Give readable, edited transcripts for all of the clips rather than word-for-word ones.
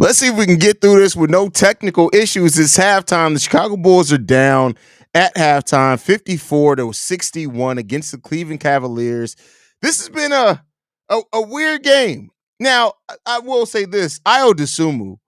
Let's see if we can get through this with no technical issues. It's halftime. The Chicago Bulls are down at halftime, 54-61 against the Cleveland Cavaliers. This has been a weird game. Now, I will say this. Io DeSumo,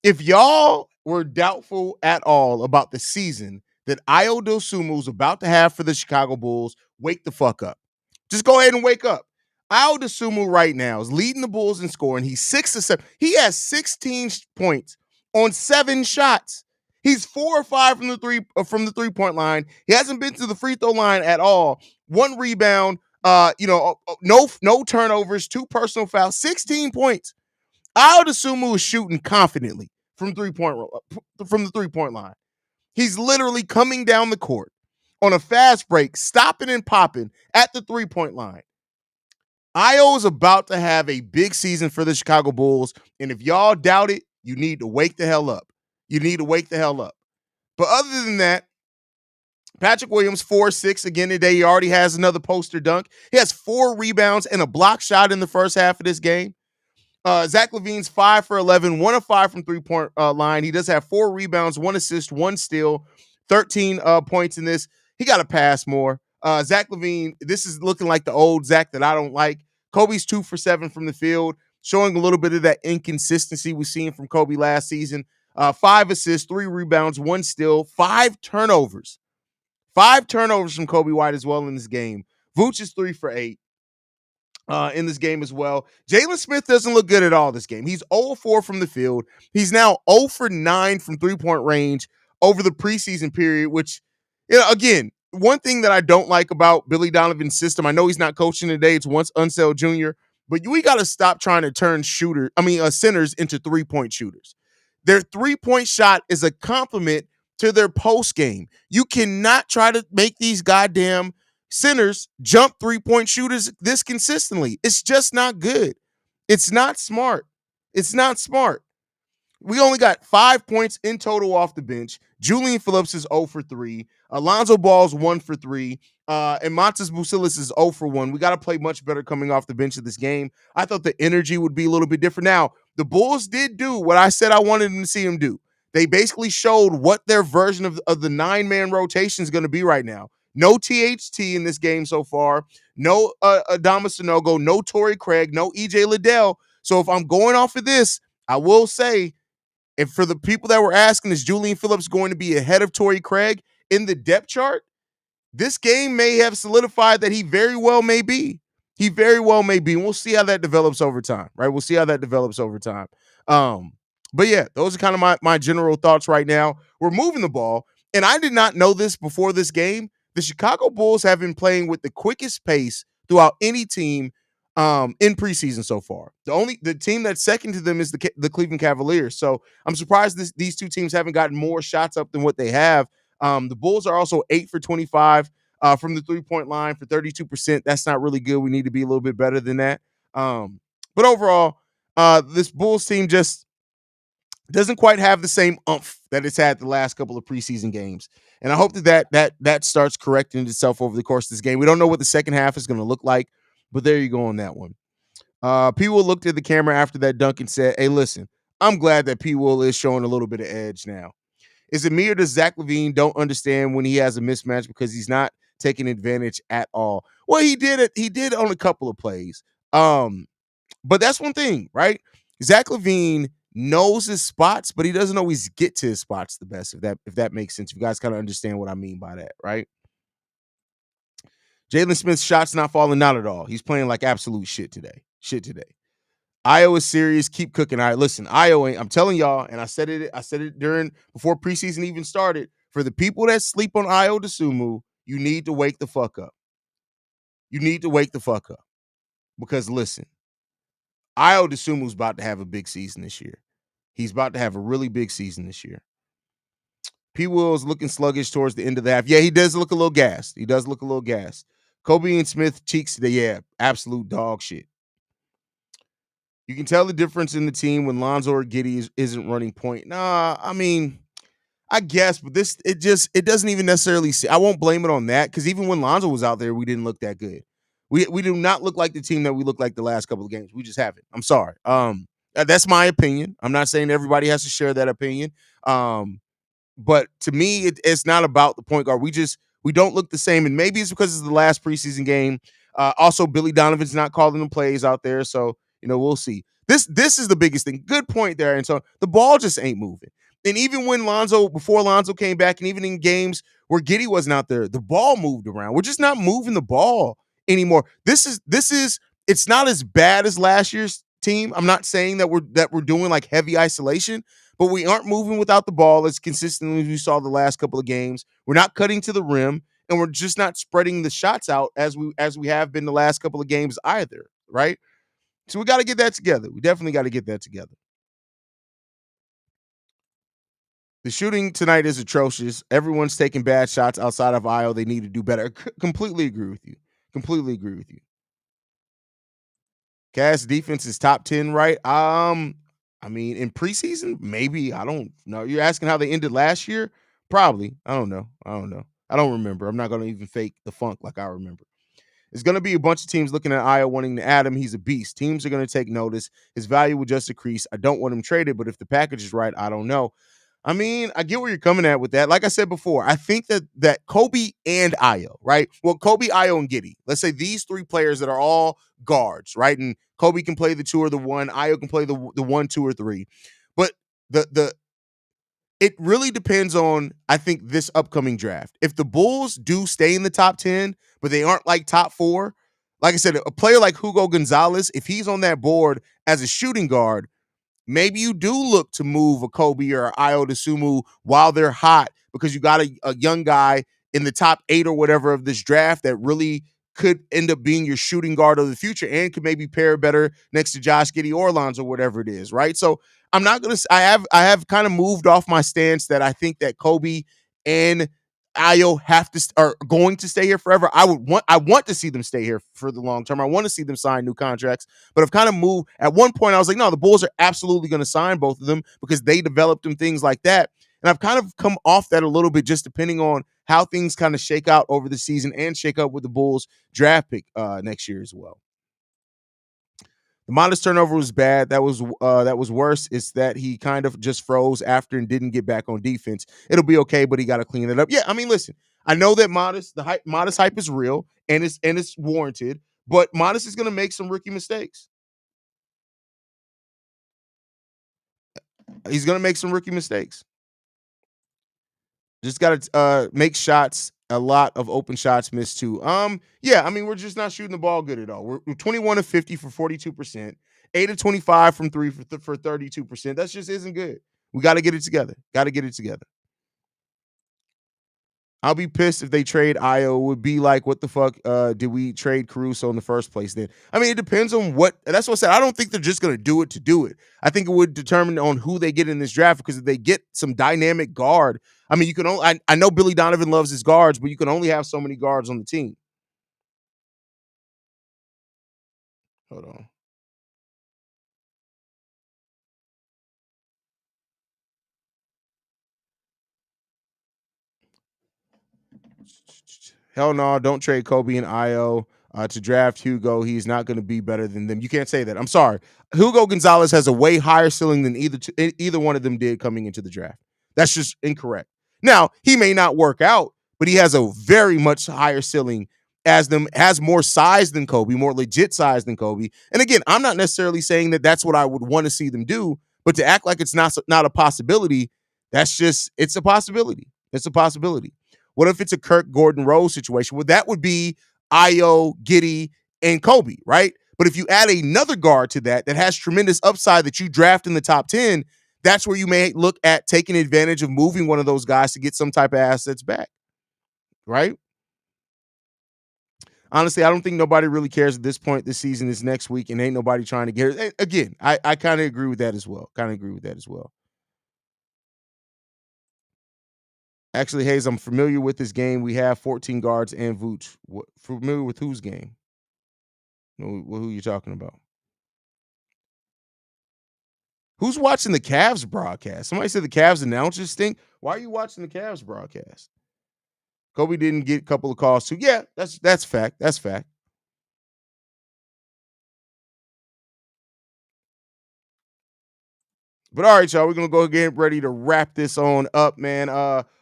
if y'all were doubtful at all about the season that Io DeSumo is about to have for the Chicago Bulls, wake the fuck up. Just go ahead and wake up. Io DeSumo right now is leading the Bulls in scoring. He's 6-7. He has 16 points on 7 shots. He's 4 or 5 from the 3-point line. He hasn't been to the free throw line at all. 1 rebound, no turnovers, 2 personal fouls, 16 points. Io DeSumo is shooting confidently from the 3-point line. He's literally coming down the court on a fast break, stopping and popping at the 3-point line. Io is about to have a big season for the Chicago Bulls, and if y'all doubt it, you need to wake the hell up. You need to wake the hell up. But other than that, Patrick Williams, 4-6 again today. He already has another poster dunk. He has 4 rebounds and a block shot in the first half of this game. Zach LaVine's 5 for 11, 1 of 5 from 3-point line. He does have 4 rebounds, 1 assist, 1 steal, 13 points in this. He got to pass more. Zach LaVine, this is looking like the old Zach that I don't like. Kobe's 2 for 7 from the field, showing a little bit of that inconsistency we've seen from Kobe last season. 5 assists, 3 rebounds, 1 steal, 5 turnovers. 5 turnovers from Kobe White as well in this game. Vooch is 3 for 8. In this game as well. Jalen Smith doesn't look good at all this game. He's 0-4 from the field. He's now 0 for 9 from 3-point range over the preseason period, which, again, one thing that I don't like about Billy Donovan's system, I know he's not coaching today. It's once Unseld Jr., but we got to stop trying to turn centers into 3-point shooters. Their 3-point shot is a compliment to their post game. You cannot try to make these goddamn centers jump 3-point shooters this consistently. It's just not good. It's not smart. It's not smart. We only got 5 points in total off the bench. Julian Phillips is 0 for 3. Alonzo Ball's 1 for 3. And Montes Bucilis is 0 for 1. We got to play much better coming off the bench of this game. I thought the energy would be a little bit different. Now, the Bulls did do what I said I wanted them to see them do. They basically showed what their version of the 9-man rotation is going to be right now. No THT in this game so far. No Adama Sanogo. No Torrey Craig. No EJ Liddell. So if I'm going off of this, I will say, if for the people that were asking, is Julian Phillips going to be ahead of Torrey Craig in the depth chart? This game may have solidified that he very well may be. He very well may be. And we'll see how that develops over time, right? We'll see how that develops over time. But yeah, those are kind of my general thoughts right now. We're moving the ball. And I did not know this before this game. The Chicago Bulls have been playing with the quickest pace throughout any team in preseason so far. The team that's second to them is the Cleveland Cavaliers. So I'm surprised these two teams haven't gotten more shots up than what they have. The Bulls are also 8 for 25 from the 3-point line for 32%. That's not really good. We need to be a little bit better than that. But overall, this Bulls team just doesn't quite have the same oomph that it's had the last couple of preseason games. And I hope that starts correcting itself over the course of this game. We don't know what the second half is going to look like, but there you go on that one. P. Will looked at the camera after that dunk and said, hey, listen, I'm glad that P. Will is showing a little bit of edge now. Is it me or does Zach LaVine don't understand when he has a mismatch because he's not taking advantage at all? Well, he did it. He did on a couple of plays. But that's one thing, right? Zach LaVine knows his spots, but he doesn't always get to his spots the best, if that makes sense. You guys kind of understand what I mean by that, right? Jalen Smith's shot's not falling out at all. He's playing like absolute shit today. Io is serious. Keep cooking. All right, listen, Io ain't. I'm telling y'all, and I said it before preseason even started. For the people that sleep on Io DeSumo, you need to wake the fuck up. You need to wake the fuck up. Because listen, Io DeSumo's about to have a big season this year. He's about to have a really big season this year. P. Will's looking sluggish towards the end of the half. Yeah, he does look a little gassed. Kobe and Smith cheeks today, yeah, absolute dog shit. You can tell the difference in the team when Lonzo or Giddey isn't running point. Nah, I mean, I guess, but it doesn't even necessarily see. I won't blame it on that because even when Lonzo was out there, we didn't look that good. We do not look like the team that we looked like the last couple of games. We just haven't. I'm sorry. That's my opinion. I'm not saying everybody has to share that opinion. Um, but to me, it's not about the point guard. We don't look the same, and maybe it's because it's the last preseason game. Also, Billy Donovan's not calling the plays out there, so we'll see. This is the biggest thing. Good point there, and so the ball just ain't moving. And even when before Lonzo came back, and even in games where Giddey wasn't out there, the ball moved around. We're just not moving the ball anymore. This is it's not as bad as last year's team. I'm not saying that we're doing like heavy isolation, but we aren't moving without the ball as consistently as we saw the last couple of games. We're not cutting to the rim, and we're just not spreading the shots out as we have been the last couple of games either, right? So we got to get that together. We definitely got to get that together. The shooting tonight is atrocious. Everyone's taking bad shots outside of IO. They need to do better. Completely agree with you. Completely agree with you. Cavs defense is top 10, right? I mean, in preseason, maybe. I don't know. You're asking how they ended last year? Probably. I don't know. I don't know. I don't remember. I'm not gonna even fake the funk like I remember. There's going to be a bunch of teams looking at Io wanting to add him. He's a beast. Teams are going to take notice. His value will just decrease. I don't want him traded, but if the package is right, I don't know. I mean, I get where you're coming at with that. Like I said before, I think that Kobe and Io, right? Well, Kobe, Io, and Giddey. Let's say these three players that are all guards, right? And Kobe can play the two or the one. Io can play the one, two, or three. But the it really depends on, I think, this upcoming draft. If the Bulls do stay in the top 10, but they aren't like top 4, like I said, a player like Hugo Gonzalez, if he's on that board as a shooting guard, maybe you do look to move a Kobe or Io Sumu while they're hot because you got a young guy in the top 8 or whatever of this draft that really could end up being your shooting guard of the future and could maybe pair better next to Josh Giddey or Lonzo, whatever it is, right? So I'm not gonna. I have kind of moved off my stance that I think that Kobe and Io are going to stay here forever. I want to see them stay here for the long term. I want to see them sign new contracts. But I've kind of moved. At one point, I was like, no, the Bulls are absolutely going to sign both of them because they developed them, things like that. And I've kind of come off that a little bit, just depending on how things kind of shake out over the season and shake up with the Bulls draft pick next year as well. The modest turnover was bad. That was worse. It's that he kind of just froze after and didn't get back on defense. It'll be okay, but he got to clean it up. Yeah, I mean, listen, I know that modest hype is real and it's warranted, but Modest is going to make some rookie mistakes. He's going to make some rookie mistakes. Just got to make shots. A lot of open shots missed too. Yeah, I mean, we're just not shooting the ball good at all. We're 21 of 50 for 42%, 8 of 25 from 3 for 32%. That just isn't good. We got to get it together. Got to get it together. I'll be pissed if they trade Io. It would be like, what the fuck did we trade Caruso in the first place then? I mean, it depends on what. That's what I said. I don't think they're just going to do it to do it. I think it would determine on who they get in this draft because if they get some dynamic guard, I mean, you can only. I know Billy Donovan loves his guards, but you can only have so many guards on the team. Hold on. Hell no, don't trade Kobe and Io to draft Hugo. He's not going to be better than them. You can't say that. I'm sorry. Hugo Gonzalez has a way higher ceiling than either one of them did coming into the draft. That's just incorrect. Now, he may not work out, but he has a very much higher ceiling as them, has more size than Kobe, more legit size than Kobe. And again, I'm not necessarily saying that that's what I would want to see them do, but to act like it's not a possibility, it's a possibility. It's a possibility. What if it's a Kirk Gordon Rose situation? Well, that would be Io, Giddey, and Kobe, right? But if you add another guard to that has tremendous upside that you draft in the top 10, that's where you may look at taking advantage of moving one of those guys to get some type of assets back, right? Honestly, I don't think nobody really cares at this point. This season is next week, and ain't nobody trying to get it. Again, I kind of agree with that as well. Kind of agree with that as well. Actually, Haize, I'm familiar with this game. We have 14 guards and Vooch. Familiar with whose game? Who you talking about? Who's watching the Cavs broadcast? Somebody said the Cavs announcers stink. Why are you watching the Cavs broadcast? Kobe didn't get a couple of calls too. Yeah, that's fact. That's fact. But all right, y'all, we're gonna go get ready to wrap this on up, man.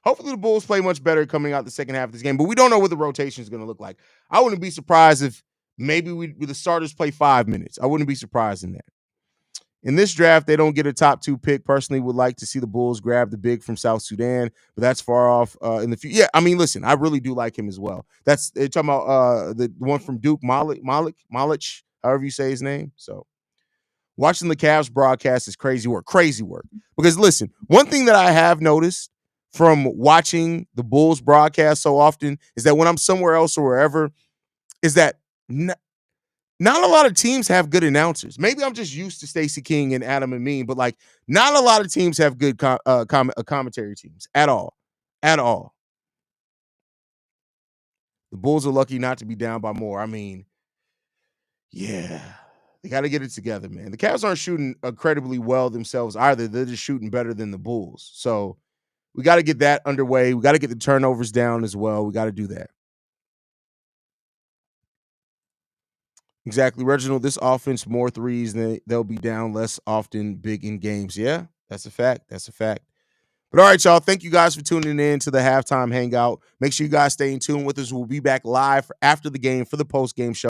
Hopefully the Bulls play much better coming out the second half of this game, but we don't know what the rotation is gonna look like. I wouldn't be surprised if maybe the starters play 5 minutes. I wouldn't be surprised in that. In this draft, they don't get a top 2 pick. Personally, would like to see the Bulls grab the big from South Sudan, but that's far off in the future. Yeah, I mean, listen, I really do like him as well. That's they're talking about the one from Duke, Malik, however you say his name. So watching the Cavs broadcast is crazy work. Crazy work. Because listen, one thing that I have noticed from watching the Bulls broadcast so often is that when I'm somewhere else or wherever, is that not a lot of teams have good announcers. Maybe I'm just used to Stacey King and Adam and Mean, but like not a lot of teams have good commentary teams at all. At all. The Bulls are lucky not to be down by more. I mean, yeah. They got to get it together, man. The Cavs aren't shooting incredibly well themselves either. They're just shooting better than the Bulls. So we got to get that underway. We got to get the turnovers down as well. We got to do that. Exactly, Reginald. This offense, more threes, they'll be down less often big in games. Yeah, that's a fact. That's a fact. But all right, y'all. Thank you guys for tuning in to the halftime hangout. Make sure you guys stay in tune with us. We'll be back live after the game for the post game show.